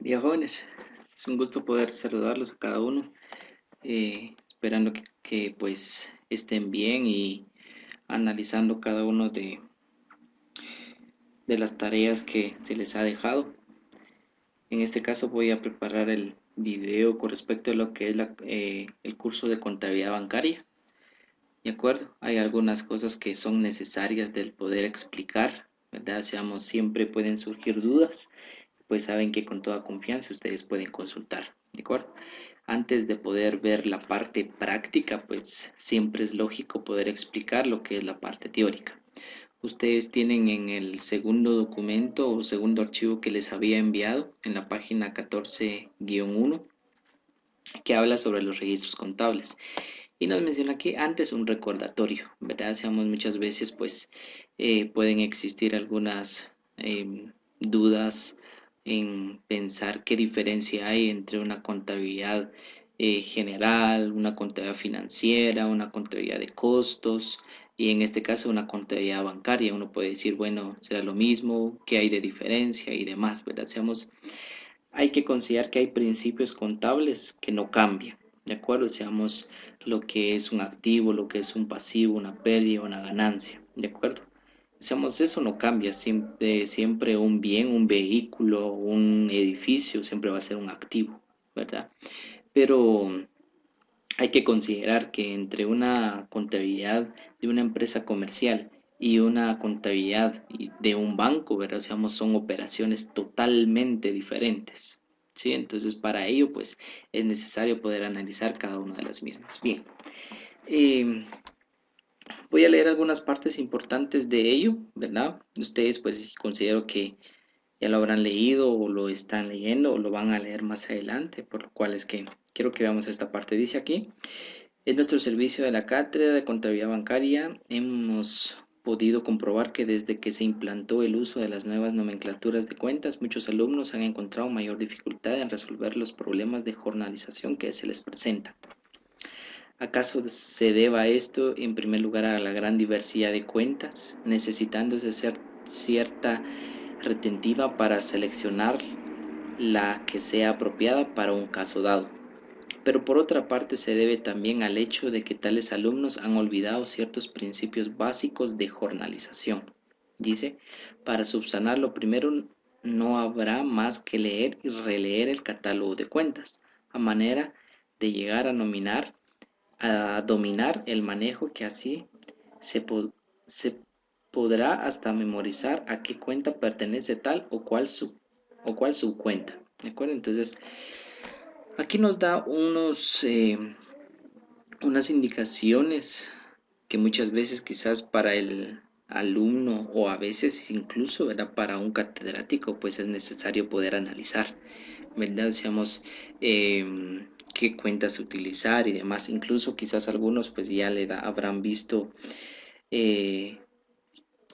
Día jóvenes, es un gusto poder saludarlos a cada uno, esperando que, pues estén bien y analizando cada uno de las tareas que se les ha dejado. En este caso voy a preparar el video con respecto a lo que es el curso de contabilidad bancaria. De acuerdo, hay algunas cosas que son necesarias del poder explicar, ¿verdad? Seamos, siempre pueden surgir dudas, pues saben que con toda confianza ustedes pueden consultar, ¿de acuerdo? Antes de poder ver la parte práctica, pues siempre es lógico poder explicar lo que es la parte teórica. Ustedes tienen en el segundo documento o segundo archivo que les había enviado en la página 14-1 que habla sobre los registros contables. Y nos menciona aquí antes un recordatorio, ¿verdad? Seamos muchas veces, pues pueden existir algunas dudas en pensar qué diferencia hay entre una contabilidad general, una contabilidad financiera, una contabilidad de costos y en este caso una contabilidad bancaria. Uno puede decir, bueno, será lo mismo, qué hay de diferencia y demás, ¿verdad? Hay que considerar que hay principios contables que no cambian, ¿de acuerdo? Seamos lo que es un activo, lo que es un pasivo, una pérdida, una ganancia, ¿de acuerdo? Seamos, eso no cambia, siempre un bien, un vehículo, un edificio, siempre va a ser un activo, ¿verdad? Pero hay que considerar que entre una contabilidad de una empresa comercial y una contabilidad de un banco, ¿verdad? Son operaciones totalmente diferentes, ¿sí? Entonces, para ello, pues, es necesario poder analizar cada una de las mismas. Bien, eh, voy a leer algunas partes importantes de ello, ¿verdad? Ustedes, pues, considero que ya lo habrán leído o lo están leyendo o lo van a leer más adelante, por lo cual es que quiero que veamos esta parte. Dice aquí: en nuestro servicio de la Cátedra de Contabilidad Bancaria hemos podido comprobar que desde que se implantó el uso de las nuevas nomenclaturas de cuentas, muchos alumnos han encontrado mayor dificultad en resolver los problemas de jornalización que se les presentan. ¿Acaso se deba esto en primer lugar a la gran diversidad de cuentas, necesitándose ser cierta retentiva para seleccionar la que sea apropiada para un caso dado? Pero por otra parte se debe también al hecho de que tales alumnos han olvidado ciertos principios básicos de jornalización. Dice, para subsanarlo primero no habrá más que leer y releer el catálogo de cuentas, a manera de llegar a dominar el manejo que así se, se podrá hasta memorizar a qué cuenta pertenece tal o cual subcuenta. ¿De acuerdo? Entonces, aquí nos da unas indicaciones que muchas veces quizás para el alumno o a veces incluso, ¿verdad? Para un catedrático pues es necesario poder analizar, ¿verdad? Qué cuentas utilizar y demás. Incluso quizás algunos pues ya habrán visto eh,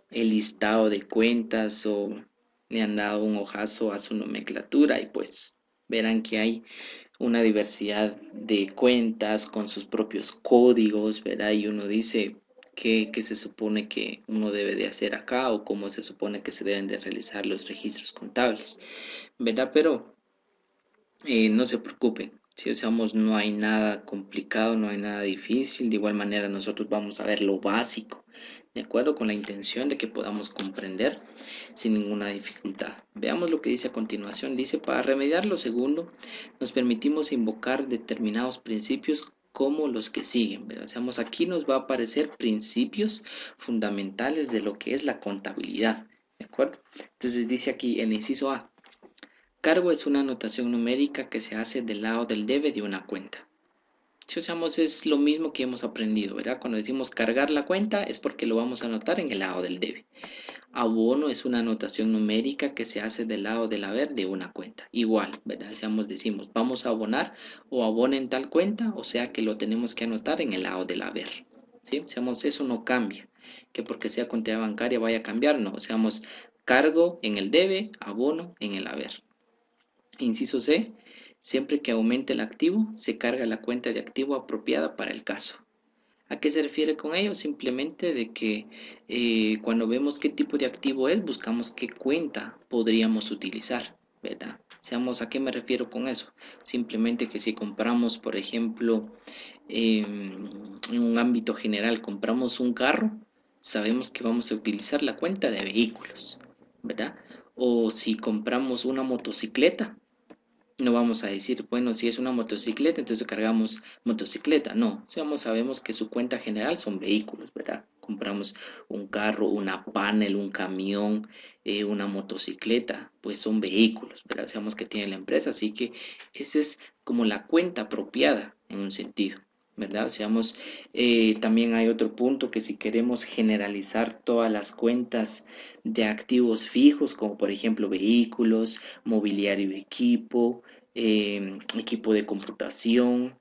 el listado de cuentas o le han dado un ojazo a su nomenclatura y pues verán que hay una diversidad de cuentas con sus propios códigos, ¿verdad? Y uno dice qué se supone que uno debe de hacer acá o cómo se supone que se deben de realizar los registros contables, ¿verdad? Pero no se preocupen, si usamos no hay nada complicado, no hay nada difícil, de igual manera nosotros vamos a ver lo básico, de acuerdo con la intención de que podamos comprender sin ninguna dificultad. Veamos lo que dice a continuación. Dice, para remediar lo segundo, nos permitimos invocar determinados principios como los que siguen. ¿Verdad? Aquí nos va a aparecer principios fundamentales de lo que es la contabilidad. ¿De acuerdo? Entonces dice aquí el inciso A: cargo es una anotación numérica que se hace del lado del debe de una cuenta. Si usamos es lo mismo que hemos aprendido, ¿verdad? Cuando decimos cargar la cuenta es porque lo vamos a anotar en el lado del debe. Abono es una anotación numérica que se hace del lado del haber de una cuenta. Igual, ¿verdad? Decimos, vamos a abonar o abona en tal cuenta, o sea que lo tenemos que anotar en el lado del haber. ¿Sí? Eso no cambia. Que porque sea contabilidad bancaria vaya a cambiar, no. Cargo en el debe, abono en el haber. Inciso C. Siempre que aumente el activo, se carga la cuenta de activo apropiada para el caso. ¿A qué se refiere con ello? Simplemente de que cuando vemos qué tipo de activo es, buscamos qué cuenta podríamos utilizar, ¿verdad? Seamos, ¿a qué me refiero con eso? Simplemente que si compramos, por ejemplo, en un ámbito general, compramos un carro, sabemos que vamos a utilizar la cuenta de vehículos, ¿verdad? O si compramos una motocicleta, no vamos a decir, bueno, si es una motocicleta, entonces cargamos motocicleta. No, sabemos que su cuenta general son vehículos, ¿verdad? Compramos un carro, una panel, un camión, una motocicleta, pues son vehículos, ¿verdad? Sabemos que tiene la empresa, así que esa es como la cuenta apropiada en un sentido. ¿Verdad? También hay otro punto que si queremos generalizar todas las cuentas de activos fijos, como por ejemplo vehículos, mobiliario y equipo, equipo de computación,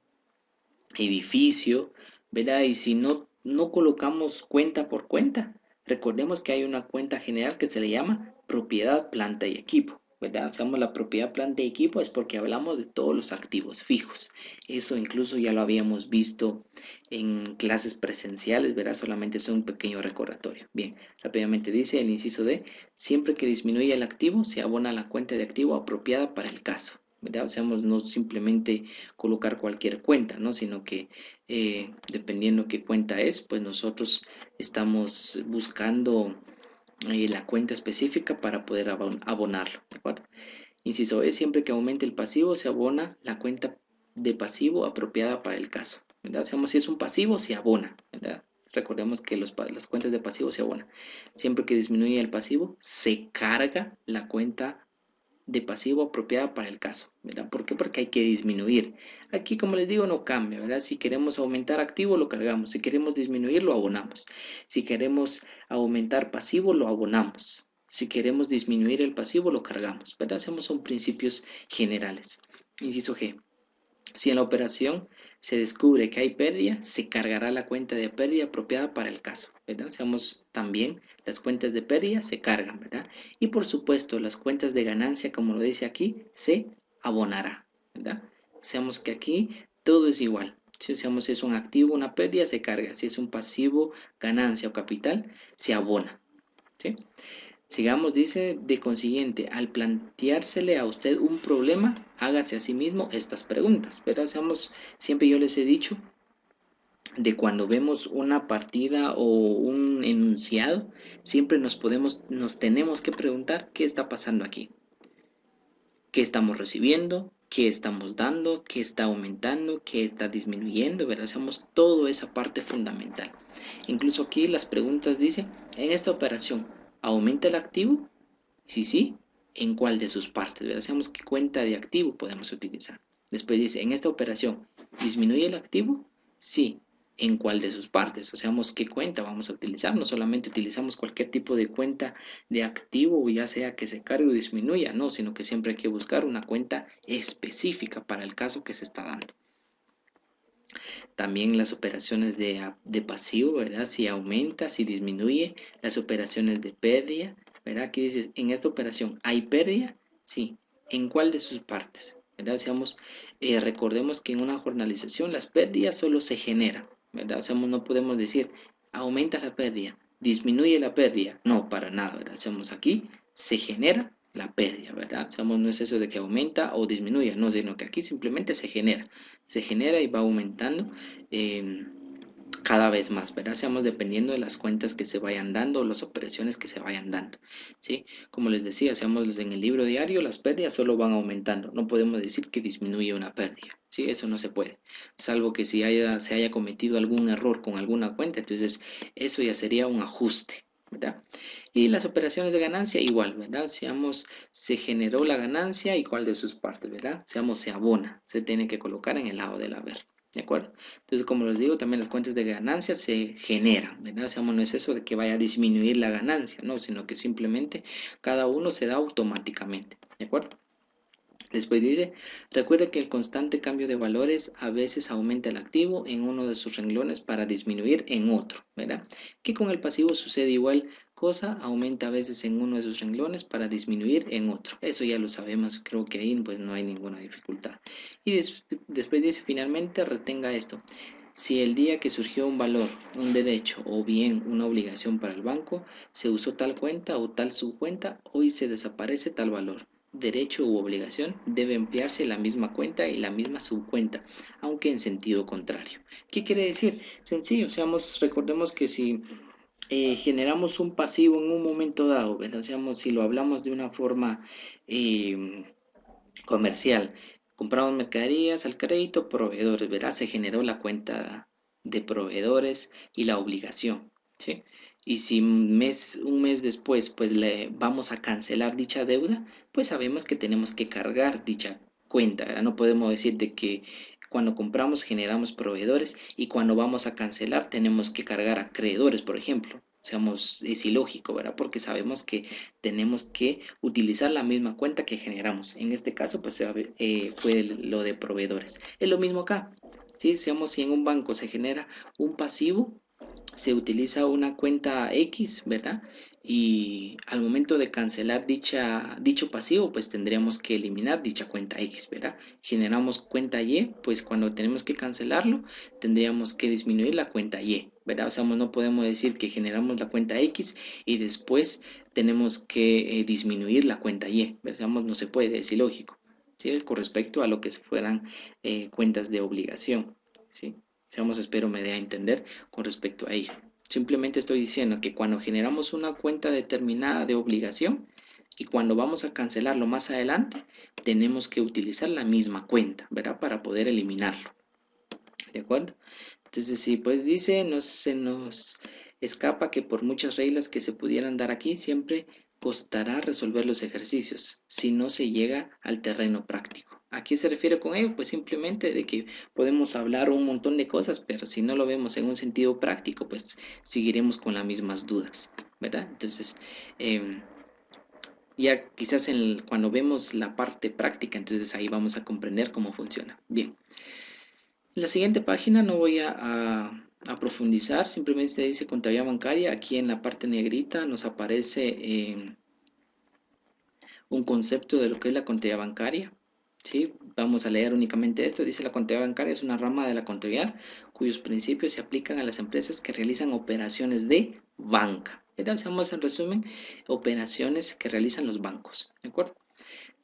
edificio, ¿verdad? Y si no colocamos cuenta por cuenta, recordemos que hay una cuenta general que se le llama propiedad, planta y equipo. ¿Verdad? Hacemos la propiedad, planta y equipo es porque hablamos de todos los activos fijos. Eso incluso ya lo habíamos visto en clases presenciales, ¿verdad? Solamente es un pequeño recordatorio. Bien, rápidamente dice el inciso D, siempre que disminuya el activo, se abona la cuenta de activo apropiada para el caso. ¿Verdad? O sea, no simplemente colocar cualquier cuenta, ¿no? Sino que dependiendo qué cuenta es, pues nosotros estamos buscando la cuenta específica para poder abonarlo, ¿de acuerdo? Inciso E, siempre que aumente el pasivo, se abona la cuenta de pasivo apropiada para el caso, ¿verdad? O si es un pasivo, se abona, ¿verdad? Recordemos que las cuentas de pasivo se abonan. Siempre que disminuye el pasivo, se carga la cuenta de pasivo apropiada para el caso, ¿verdad? ¿Por qué? Porque hay que disminuir. Aquí, como les digo, no cambia, ¿verdad? Si queremos aumentar activo, lo cargamos. Si queremos disminuir, lo abonamos. Si queremos aumentar pasivo, lo abonamos. Si queremos disminuir el pasivo, lo cargamos, ¿verdad? Son principios generales. Inciso G. Si en la operación se descubre que hay pérdida, se cargará la cuenta de pérdida apropiada para el caso, ¿verdad? También las cuentas de pérdida se cargan, ¿verdad? Y por supuesto, las cuentas de ganancia, como lo dice aquí, se abonará, ¿verdad? Seamos que aquí todo es igual. Si es un activo, una pérdida, se carga. Si es un pasivo, ganancia o capital, se abona, ¿sí? Sigamos, dice, de consiguiente, al planteársele a usted un problema, hágase a sí mismo estas preguntas. Pero siempre yo les he dicho, de cuando vemos una partida o un enunciado, siempre nos tenemos que preguntar qué está pasando aquí, qué estamos recibiendo, qué estamos dando, qué está aumentando, qué está disminuyendo, ¿verdad? Toda esa parte fundamental. Incluso aquí las preguntas dicen, en esta operación, ¿aumenta el activo? Si sí, ¿en cuál de sus partes? ¿Verdad? Qué cuenta de activo podemos utilizar. Después dice, en esta operación, ¿disminuye el activo? Sí. ¿En cuál de sus partes? O sea, qué cuenta vamos a utilizar. No solamente utilizamos cualquier tipo de cuenta de activo, ya sea que se cargue o disminuya, no, sino que siempre hay que buscar una cuenta específica para el caso que se está dando. También las operaciones de pasivo, ¿verdad? Si aumenta, si disminuye, las operaciones de pérdida, ¿verdad? Aquí dice, en esta operación, ¿hay pérdida? Sí. ¿En cuál de sus partes? ¿Verdad? Recordemos que en una jornalización las pérdidas solo se generan, ¿verdad? No podemos decir, aumenta la pérdida, disminuye la pérdida. No, para nada, ¿verdad? Aquí, se genera la pérdida, ¿verdad? No es eso de que aumenta o disminuye, no, sino que aquí simplemente se genera y va aumentando eh, cada vez más, ¿verdad? Dependiendo de las cuentas que se vayan dando o las operaciones que se vayan dando, ¿sí? Como les decía, en el libro diario, las pérdidas solo van aumentando, no podemos decir que disminuye una pérdida, ¿sí? Eso no se puede, salvo que se haya cometido algún error con alguna cuenta, entonces eso ya sería un ajuste, ¿verdad? Y las operaciones de ganancia igual, ¿verdad? Se generó la ganancia y cuál de sus partes, ¿verdad? Se abona, se tiene que colocar en el lado del haber, ¿de acuerdo? Entonces, como les digo, también las cuentas de ganancia se generan, ¿verdad? No es eso de que vaya a disminuir la ganancia, ¿no? Sino que simplemente cada uno se da automáticamente, ¿de acuerdo? Después dice, recuerde que el constante cambio de valores a veces aumenta el activo en uno de sus renglones para disminuir en otro, ¿verdad? Que con el pasivo sucede igual cosa, aumenta a veces en uno de sus renglones para disminuir en otro. Eso ya lo sabemos, creo que ahí pues no hay ninguna dificultad. Y después dice, finalmente retenga esto. Si el día que surgió un valor, un derecho o bien una obligación para el banco, se usó tal cuenta o tal subcuenta, hoy se desaparece tal valor. derecho u obligación, debe emplearse la misma cuenta y la misma subcuenta, aunque en sentido contrario. ¿Qué quiere decir? Sencillo, seamos, recordemos que si generamos un pasivo en un momento dado, ¿verdad? Seamos, si lo hablamos de una forma eh, comercial, compramos mercaderías al crédito, proveedores, ¿verdad? Se generó la cuenta de proveedores y la obligación, ¿sí? Y si un mes después, pues le vamos a cancelar dicha deuda, pues sabemos que tenemos que cargar dicha cuenta, ¿verdad? No podemos decir de que cuando compramos generamos proveedores y cuando vamos a cancelar tenemos que cargar a acreedores, por ejemplo. Seamos, es ilógico, ¿verdad? Porque sabemos que tenemos que utilizar la misma cuenta que generamos. En este caso, pues fue lo de proveedores. Es lo mismo acá. ¿Sí? Si en un banco se genera un pasivo, se utiliza una cuenta X, ¿verdad? Y al momento de cancelar dicho pasivo, pues tendríamos que eliminar dicha cuenta X, ¿verdad? Generamos cuenta Y, pues cuando tenemos que cancelarlo, tendríamos que disminuir la cuenta Y, ¿verdad? O sea, no podemos decir que generamos la cuenta X y después tenemos que disminuir la cuenta Y, ¿verdad? No se puede, es ilógico, ¿sí? Con respecto a lo que fueran cuentas de obligación, ¿sí? Seamos, espero me dé a entender con respecto a ello. Simplemente estoy diciendo que cuando generamos una cuenta determinada de obligación y cuando vamos a cancelarlo más adelante, tenemos que utilizar la misma cuenta, ¿verdad? Para poder eliminarlo. ¿De acuerdo? Entonces, sí, pues dice, no se nos escapa que por muchas reglas que se pudieran dar aquí, siempre costará resolver los ejercicios si no se llega al terreno práctico. ¿A qué se refiere con ello? Pues simplemente de que podemos hablar un montón de cosas, pero si no lo vemos en un sentido práctico, pues seguiremos con las mismas dudas, ¿verdad? Entonces, ya quizás cuando vemos la parte práctica, entonces ahí vamos a comprender cómo funciona. Bien. En la siguiente página no voy a profundizar, simplemente dice contabilidad bancaria. Aquí en la parte negrita nos aparece un concepto de lo que es la contabilidad bancaria. ¿Sí? Vamos a leer únicamente esto. Dice la contabilidad bancaria es una rama de la contabilidad cuyos principios se aplican a las empresas que realizan operaciones de banca. Veamos en resumen operaciones que realizan los bancos. ¿De acuerdo?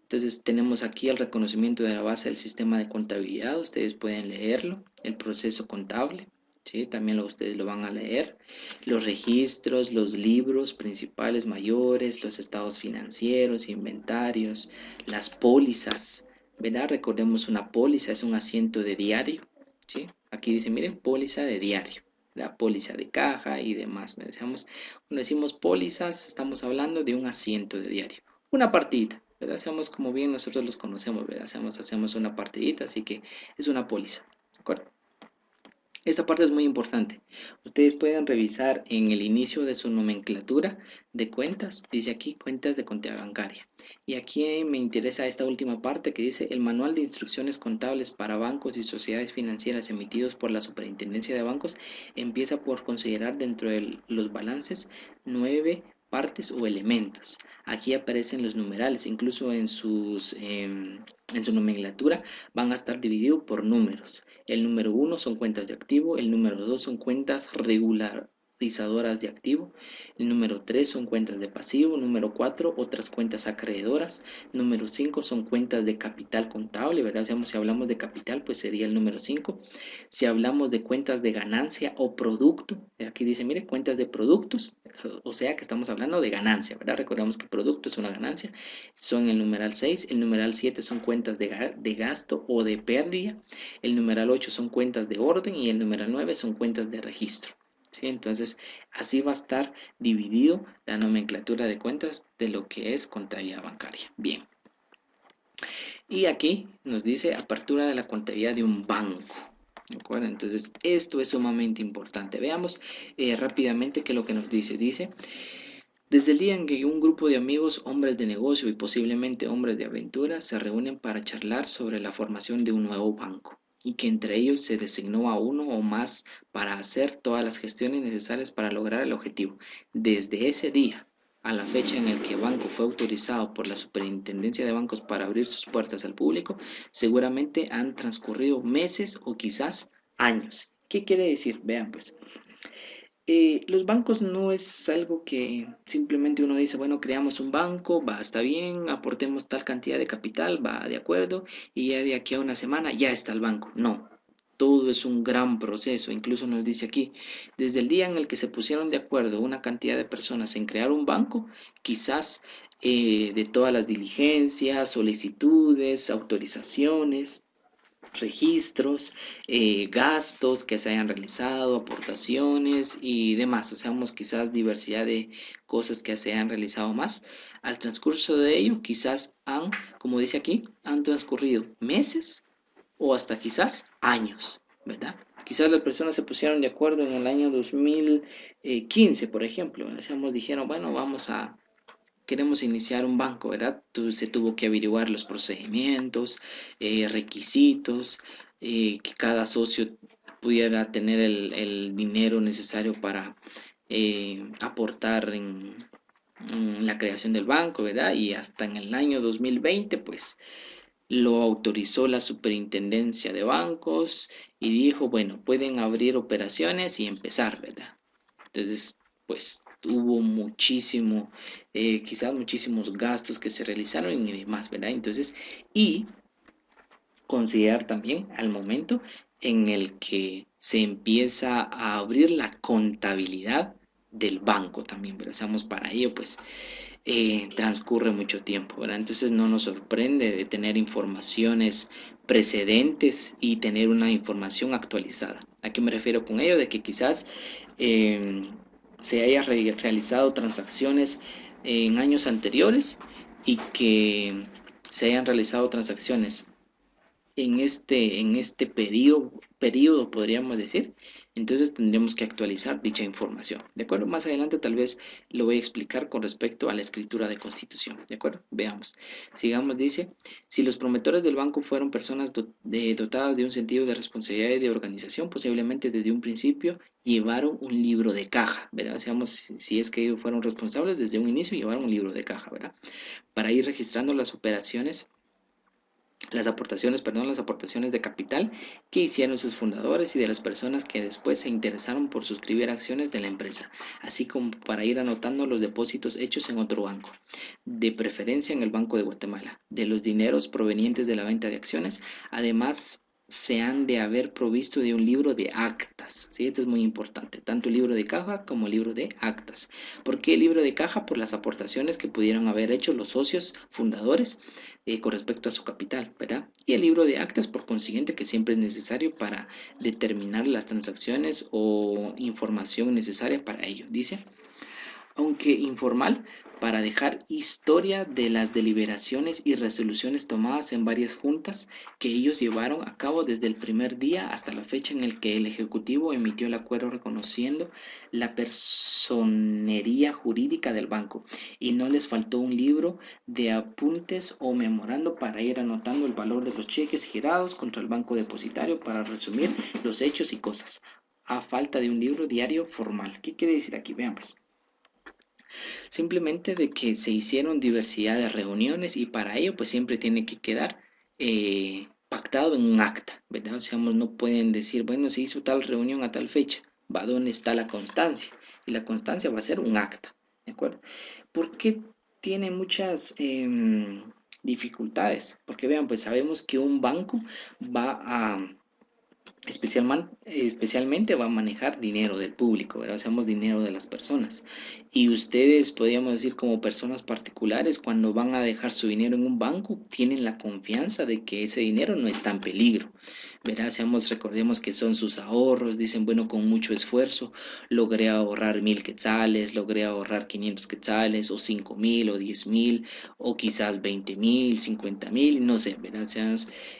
Entonces tenemos aquí el reconocimiento de la base del sistema de contabilidad, ustedes pueden leerlo, el proceso contable, ¿sí? También ustedes lo van a leer, los registros, los libros principales mayores, los estados financieros, inventarios, las pólizas, ¿verdad? Recordemos una póliza es un asiento de diario, ¿sí? Aquí dice, miren, póliza de diario. La póliza de caja y demás. Cuando decimos pólizas, estamos hablando de un asiento de diario. Una partida, ¿verdad? Hacemos como bien nosotros los conocemos, ¿verdad? Hacemos una partidita, así que es una póliza, ¿de acuerdo? Esta parte es muy importante. Ustedes pueden revisar en el inicio de su nomenclatura de cuentas, dice aquí cuentas de contabilidad bancaria. Y aquí me interesa esta última parte que dice el manual de instrucciones contables para bancos y sociedades financieras emitidos por la Superintendencia de Bancos empieza por considerar dentro de los balances 9 partes o elementos. Aquí aparecen los numerales, incluso en su nomenclatura van a estar divididos por números. El número 1 son cuentas de activo, el número 2 son cuentas regularizadoras de activo, el número 3 son cuentas de pasivo, número 4 otras cuentas acreedoras, número 5 son cuentas de capital contable, ¿verdad? Si hablamos de capital, pues sería el número 5. Si hablamos de cuentas de ganancia o producto, aquí dice, mire, cuentas de productos, o sea que estamos hablando de ganancia, ¿verdad? Recordemos que producto es una ganancia, son el numeral 6, el numeral 7 son cuentas de gasto o de pérdida, el numeral 8 son cuentas de orden y el numeral 9 son cuentas de registro. ¿Sí? Entonces, así va a estar dividido la nomenclatura de cuentas de lo que es contabilidad bancaria. Bien. Y aquí nos dice apertura de la contabilidad de un banco. ¿De acuerdo? Entonces, esto es sumamente importante. Veamos rápidamente qué es lo que nos dice. Dice, desde el día en que un grupo de amigos, hombres de negocio y posiblemente hombres de aventura, se reúnen para charlar sobre la formación de un nuevo banco, y que entre ellos se designó a uno o más para hacer todas las gestiones necesarias para lograr el objetivo. Desde ese día a la fecha en el que el banco fue autorizado por la Superintendencia de Bancos para abrir sus puertas al público, seguramente han transcurrido meses o quizás años. ¿Qué quiere decir? Vean pues. Los bancos no es algo que simplemente uno dice, bueno, creamos un banco, va, está bien, aportemos tal cantidad de capital, va de acuerdo, y ya de aquí a una semana ya está el banco. No, todo es un gran proceso. Incluso nos dice aquí, desde el día en el que se pusieron de acuerdo una cantidad de personas en crear un banco, quizás de todas las diligencias, solicitudes, autorizaciones, registros, gastos que se hayan realizado, aportaciones y demás. O sea, quizás diversidad de cosas que se hayan realizado más. Al transcurso de ello, quizás han, como dice aquí, han transcurrido meses o hasta quizás años, ¿verdad? Quizás las personas se pusieron de acuerdo en el año 2015, por ejemplo. Decíamos, dijeron, bueno, queremos iniciar un banco, ¿verdad? Se tuvo que averiguar los procedimientos, requisitos, que cada socio pudiera tener el dinero necesario para aportar en la creación del banco, ¿verdad? Y hasta en el año 2020, pues lo autorizó la Superintendencia de Bancos y dijo, bueno, pueden abrir operaciones y empezar, ¿verdad? Entonces, pues hubo muchísimo, quizás muchísimos gastos que se realizaron y demás, ¿verdad? Entonces, y considerar también al momento en el que se empieza a abrir la contabilidad del banco también, ¿verdad? Seamos para ello, pues transcurre mucho tiempo, ¿verdad? Entonces no nos sorprende de tener informaciones precedentes y tener una información actualizada. ¿A qué me refiero con ello? De que quizás eh, se haya realizado transacciones en años anteriores y que se hayan realizado transacciones en este periodo, podríamos decir, entonces tendremos que actualizar dicha información. ¿De acuerdo? Más adelante tal vez lo voy a explicar con respecto a la escritura de constitución. ¿De acuerdo? Veamos. Sigamos, dice, si los promotores del banco fueron personas dotadas de un sentido de responsabilidad y de organización, posiblemente desde un principio llevaron un libro de caja, ¿verdad? Seamos, si es que ellos fueron responsables desde un inicio, llevaron un libro de caja, ¿verdad? Para ir registrando las operaciones, las aportaciones de capital que hicieron sus fundadores y de las personas que después se interesaron por suscribir acciones de la empresa, así como para ir anotando los depósitos hechos en otro banco, de preferencia en el Banco de Guatemala, de los dineros provenientes de la venta de acciones. Además, se han de haber provisto de un libro de actas, ¿sí? Esto es muy importante, tanto el libro de caja como el libro de actas. ¿Por qué el libro de caja? Por las aportaciones que pudieron haber hecho los socios fundadores con respecto a su capital, ¿verdad? Y el libro de actas, por consiguiente, que siempre es necesario para determinar las transacciones o información necesaria para ello. Dice, aunque informal, para dejar historia de las deliberaciones y resoluciones tomadas en varias juntas que ellos llevaron a cabo desde el primer día hasta la fecha en el que el Ejecutivo emitió el acuerdo reconociendo la personería jurídica del banco, y no les faltó un libro de apuntes o memorando para ir anotando el valor de los cheques girados contra el banco depositario para resumir los hechos y cosas, a falta de un libro diario formal. ¿Qué quiere decir aquí? Vean pues. Simplemente de que se hicieron diversidad de reuniones y para ello pues siempre tiene que quedar pactado en un acta, ¿verdad? O sea, no pueden decir, bueno, se hizo tal reunión a tal fecha, va, ¿dónde está la constancia? Y la constancia va a ser un acta, ¿de acuerdo? ¿Por qué tiene muchas dificultades? Porque vean, pues sabemos que un banco va a especialmente va a manejar dinero del público, ¿verdad? O sea, dinero de las personas. Y ustedes, podríamos decir, como personas particulares, cuando van a dejar su dinero en un banco, tienen la confianza de que ese dinero no está en peligro, ¿verdad? Recordemos que son sus ahorros, dicen, bueno, con mucho esfuerzo logré ahorrar 1,000 quetzales, logré ahorrar 500 quetzales, o 5,000, o 10,000, o quizás 20,000, 50,000, no sé, ¿verdad?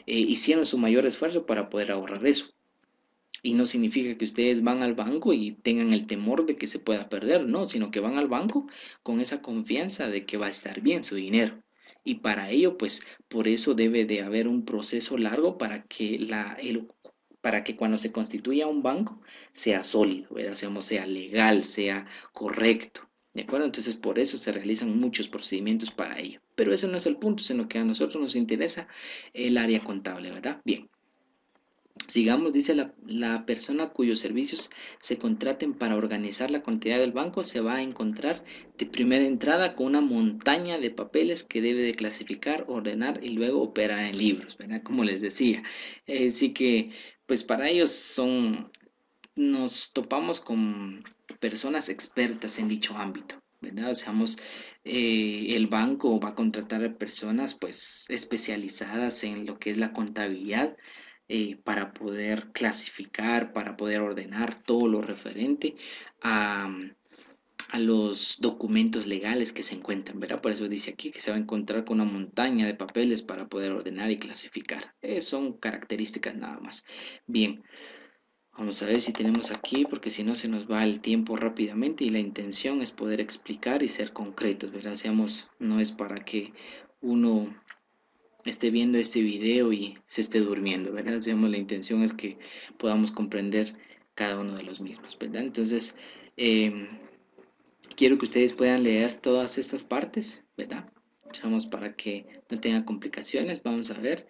Hicieron su mayor esfuerzo para poder ahorrar eso. Y no significa que ustedes van al banco y tengan el temor de que se pueda perder, no, sino que van al banco con esa confianza de que va a estar bien su dinero. Y para ello, pues, por eso debe de haber un proceso largo para que cuando se constituya un banco sea sólido, ¿verdad? Sea legal, sea correcto. ¿De acuerdo? Entonces, por eso se realizan muchos procedimientos para ello. Pero eso no es el punto, sino que a nosotros nos interesa el área contable, ¿verdad? Bien. Sigamos, dice la persona cuyos servicios se contraten para organizar la contabilidad del banco se va a encontrar de primera entrada con una montaña de papeles que debe de clasificar, ordenar y luego operar en libros, ¿verdad? Como les decía. Así que, pues para ellos nos topamos con personas expertas en dicho ámbito, ¿verdad? O seamos, el banco va a contratar a personas pues especializadas en lo que es la contabilidad, para poder clasificar, para poder ordenar todo lo referente a, a los documentos legales que se encuentran, ¿verdad? Por eso dice aquí que se va a encontrar con una montaña de papeles para poder ordenar y clasificar. Son características nada más. Bien, vamos a ver si tenemos aquí, porque si no se nos va el tiempo rápidamente y la intención es poder explicar y ser concretos, ¿verdad? Seamos, no es para que uno esté viendo este video y se esté durmiendo, ¿verdad? Seamos, la intención es que podamos comprender cada uno de los mismos, ¿verdad? Entonces, eh, quiero que ustedes puedan leer todas estas partes, ¿verdad? Seamos para que no tengan complicaciones, vamos a ver.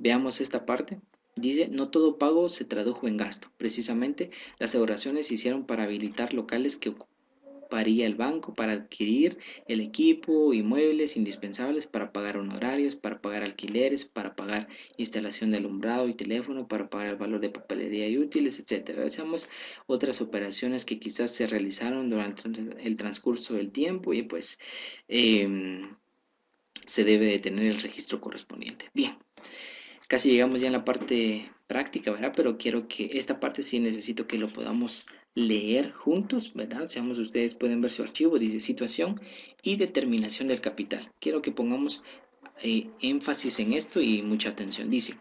Veamos esta parte. Dice, no todo pago se tradujo en gasto. Precisamente, las oraciones se hicieron para habilitar locales que ocuparía el banco, para adquirir el equipo y muebles indispensables, para pagar honorarios, para pagar alquileres, para pagar instalación de alumbrado y teléfono, para pagar el valor de papelería y útiles, etcétera. Veamos otras operaciones que quizás se realizaron durante el transcurso del tiempo y pues se debe de tener el registro correspondiente. Bien, casi llegamos ya en la parte práctica, ¿verdad? Pero quiero que esta parte sí necesito que lo podamos leer juntos, ¿verdad? Seamos, ustedes pueden ver su archivo, dice situación y determinación del capital. Quiero que pongamos énfasis en esto y mucha atención. Dice,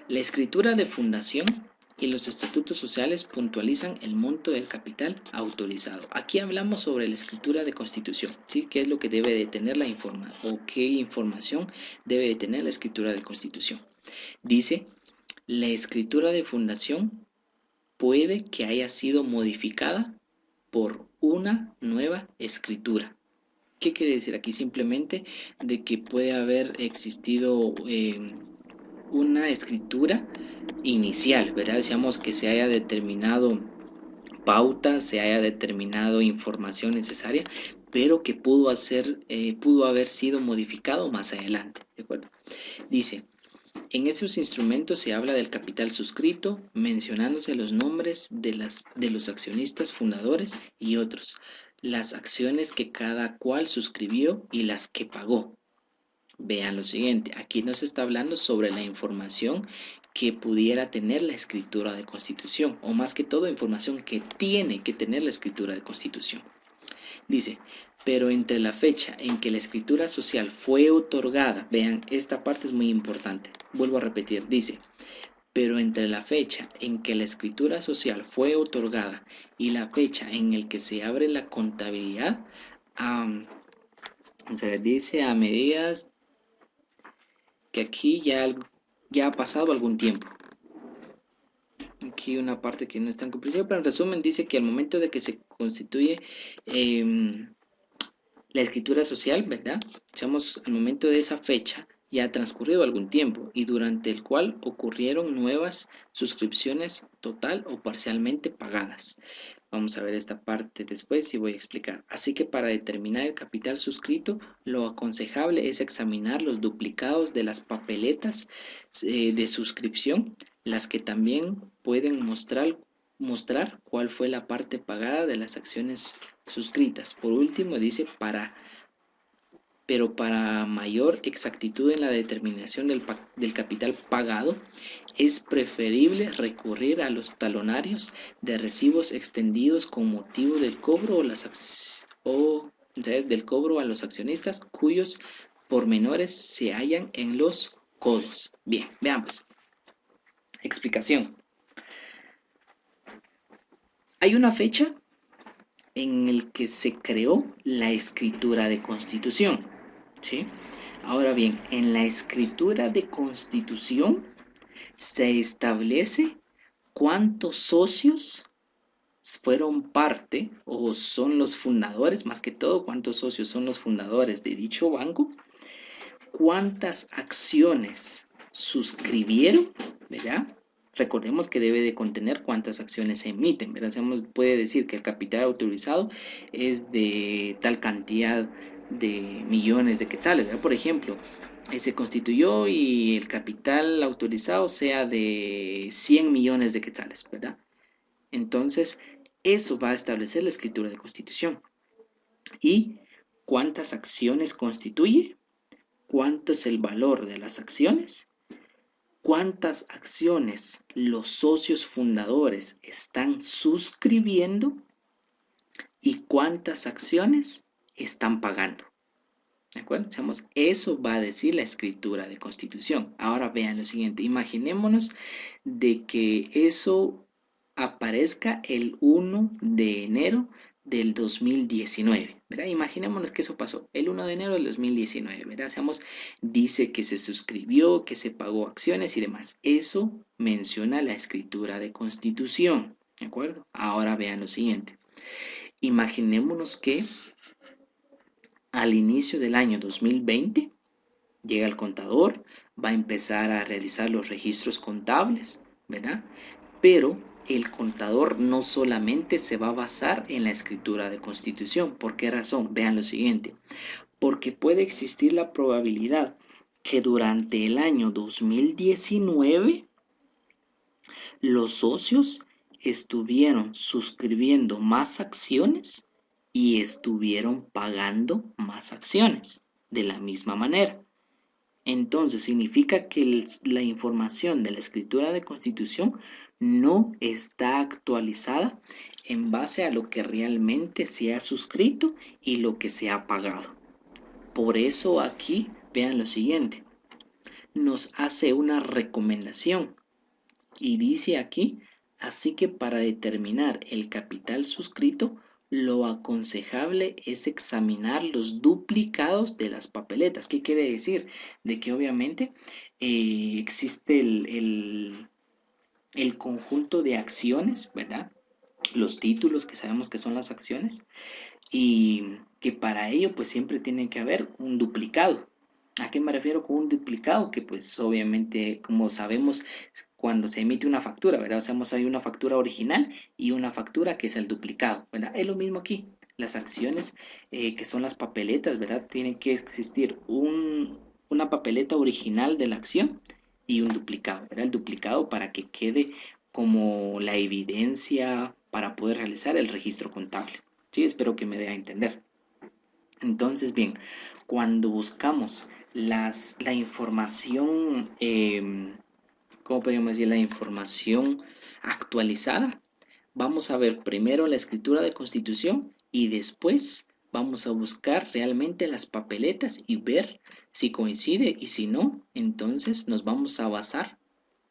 la escritura de fundación y los estatutos sociales puntualizan el monto del capital autorizado. Aquí hablamos sobre la escritura de constitución, ¿sí? ¿Qué es lo que debe de tener la información o qué información debe de tener la escritura de constitución? Dice, la escritura de fundación puede que haya sido modificada por una nueva escritura. ¿Qué quiere decir aquí? Simplemente de que puede haber existido una escritura inicial, ¿verdad? Decíamos que se haya determinado pauta, se haya determinado información necesaria, pero que pudo haber sido modificado más adelante, ¿de acuerdo? Dice, en esos instrumentos se habla del capital suscrito, mencionándose los nombres de los accionistas fundadores y otros, las acciones que cada cual suscribió y las que pagó. Vean lo siguiente, aquí nos está hablando sobre la información que pudiera tener la escritura de constitución, o más que todo información que tiene que tener la escritura de constitución. Dice, pero entre la fecha en que la escritura social fue otorgada, vean, esta parte es muy importante, vuelvo a repetir, dice, pero entre la fecha en que la escritura social fue otorgada y la fecha en el que se abre la contabilidad, se dice a medidas que aquí ya ha pasado algún tiempo. Aquí una parte que no es tan comprensible, pero en resumen dice que al momento de que se constituye la escritura social, ¿verdad? Digamos, al momento de esa fecha ya ha transcurrido algún tiempo y durante el cual ocurrieron nuevas suscripciones total o parcialmente pagadas. Vamos a ver esta parte después y voy a explicar. Así que para determinar el capital suscrito, lo aconsejable es examinar los duplicados de las papeletas de suscripción, las que también pueden mostrar cuál fue la parte pagada de las acciones suscritas. Por último, dice pero para mayor exactitud en la determinación del capital pagado, es preferible recurrir a los talonarios de recibos extendidos con motivo del cobro del cobro a los accionistas cuyos pormenores se hallan en los codos. Bien, veamos. Explicación. Hay una fecha en el que se creó la escritura de constitución, ¿sí? Ahora bien, en la escritura de constitución se establece cuántos socios fueron parte o son los fundadores, más que todo, cuántos socios son los fundadores de dicho banco, cuántas acciones suscribieron, ¿verdad? Recordemos que debe de contener cuántas acciones se emiten, ¿verdad? Puede decir que el capital autorizado es de tal cantidad de millones de quetzales, ¿verdad? Por ejemplo, se constituyó y el capital autorizado sea de 100 millones de quetzales, ¿verdad? Entonces, eso va a establecer la escritura de constitución. ¿Y cuántas acciones constituye? ¿Cuánto es el valor de las acciones? ¿Cuántas acciones los socios fundadores están suscribiendo? ¿Y cuántas acciones están pagando? ¿De acuerdo? Eso va a decir la escritura de constitución. Ahora vean lo siguiente. Imaginémonos de que eso aparezca el 1 de enero del 2019, ¿verdad? Imaginémonos que eso pasó el 1 de enero del 2019, ¿verdad? Dice que se suscribió, que se pagó acciones y demás. Eso menciona la escritura de constitución, ¿de acuerdo? Ahora vean lo siguiente. Imaginémonos que al inicio del año 2020 llega el contador, va a empezar a realizar los registros contables, ¿verdad? Pero el contador no solamente se va a basar en la escritura de constitución. ¿Por qué razón? Vean lo siguiente. Porque puede existir la probabilidad que durante el año 2019 los socios estuvieron suscribiendo más acciones y estuvieron pagando más acciones de la misma manera. Entonces significa que la información de la escritura de constitución no está actualizada en base a lo que realmente se ha suscrito y lo que se ha pagado. Por eso aquí vean lo siguiente, nos hace una recomendación y dice aquí, así que para determinar el capital suscrito, lo aconsejable es examinar los duplicados de las papeletas. ¿Qué quiere decir? De que obviamente existe el conjunto de acciones, ¿verdad? Los títulos que sabemos que son las acciones y que para ello pues siempre tiene que haber un duplicado. ¿A qué me refiero con un duplicado? Que pues obviamente como sabemos cuando se emite una factura, ¿verdad? Hay una factura original y una factura que es el duplicado, ¿verdad? Es lo mismo aquí. Las acciones que son las papeletas, ¿verdad? Tiene que existir una papeleta original de la acción y un duplicado, ¿verdad? El duplicado para que quede como la evidencia para poder realizar el registro contable. Sí, espero que me dé a entender. Entonces, bien, cuando buscamos la información, ¿cómo podríamos decir? La información actualizada, vamos a ver primero la escritura de constitución y después vamos a buscar realmente las papeletas y ver si coincide y si no, entonces nos vamos a basar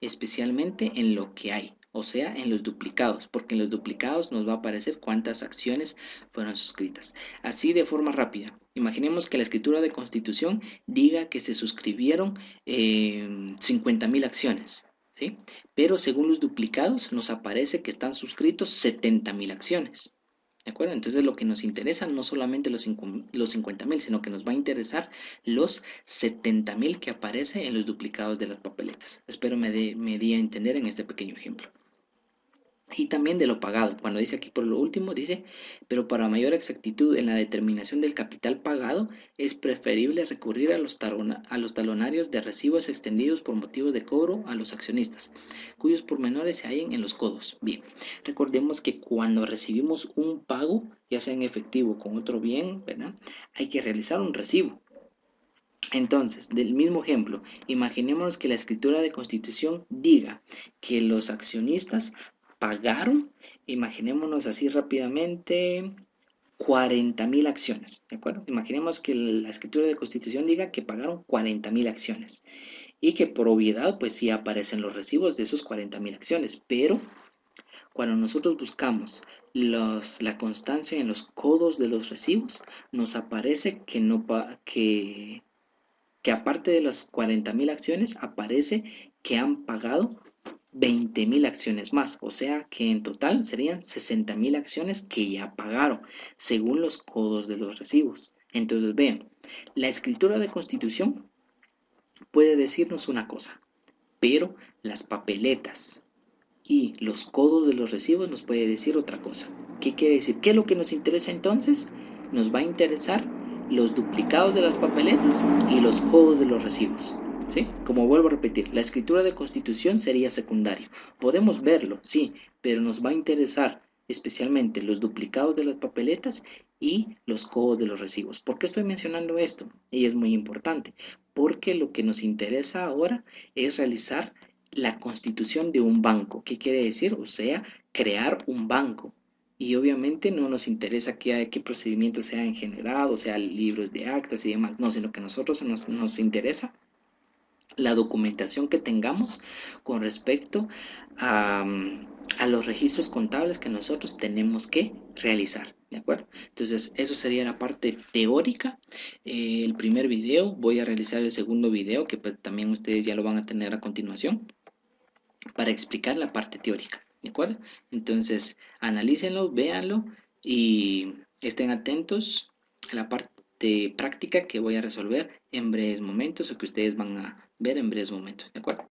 especialmente en lo que hay, o sea, en los duplicados, porque en los duplicados nos va a aparecer cuántas acciones fueron suscritas. Así de forma rápida, imaginemos que la escritura de constitución diga que se suscribieron 50,000 acciones, ¿sí? Pero según los duplicados nos aparece que están suscritos 70,000 acciones. ¿De acuerdo? Entonces lo que nos interesa no solamente los 50,000, sino que nos va a interesar los 70,000 que aparece en los duplicados de las papeletas. Espero me di a entender en este pequeño ejemplo. Y también de lo pagado. Cuando dice aquí por lo último, dice, pero para mayor exactitud en la determinación del capital pagado, es preferible recurrir a los talonarios de recibos extendidos por motivos de cobro a los accionistas, cuyos pormenores se hallan en los codos. Bien, recordemos que cuando recibimos un pago, ya sea en efectivo con otro bien, ¿verdad? Hay que realizar un recibo. Entonces, del mismo ejemplo, imaginemos que la escritura de constitución diga que los accionistas pagaron, imaginémonos así rápidamente, 40,000 acciones, ¿de acuerdo? Imaginemos que la escritura de constitución diga que pagaron 40,000 acciones y que por obviedad, pues sí aparecen los recibos de esos 40,000 acciones, pero cuando nosotros buscamos la constancia en los codos de los recibos, nos aparece que aparte de las 40,000 acciones, aparece que han pagado 20,000 acciones más, o sea que en total serían 60,000 acciones que ya pagaron, según los codos de los recibos. Entonces, vean, la escritura de constitución puede decirnos una cosa, pero las papeletas y los codos de los recibos nos puede decir otra cosa. ¿Qué quiere decir? ¿Qué es lo que nos interesa entonces? Nos va a interesar los duplicados de las papeletas y los codos de los recibos. ¿Sí? Como vuelvo a repetir, la escritura de constitución sería secundario. Podemos verlo, sí, pero nos va a interesar especialmente los duplicados de las papeletas y los codos de los recibos. ¿Por qué estoy mencionando esto? Y es muy importante, porque lo que nos interesa ahora es realizar la constitución de un banco. ¿Qué quiere decir? O sea, crear un banco. Y obviamente no nos interesa qué procedimientos se han generado, o sea, libros de actas y demás, no, sino que a nosotros nos interesa la documentación que tengamos con respecto a, a los registros contables que nosotros tenemos que realizar, ¿de acuerdo? Entonces, eso sería la parte teórica. El primer video, voy a realizar el segundo video, que pues también ustedes ya lo van a tener a continuación para explicar la parte teórica, ¿de acuerdo? Entonces, analícenlo, véanlo y estén atentos a la parte práctica que voy a resolver en breves momentos o que ustedes van a ver en breves momentos, ¿de acuerdo?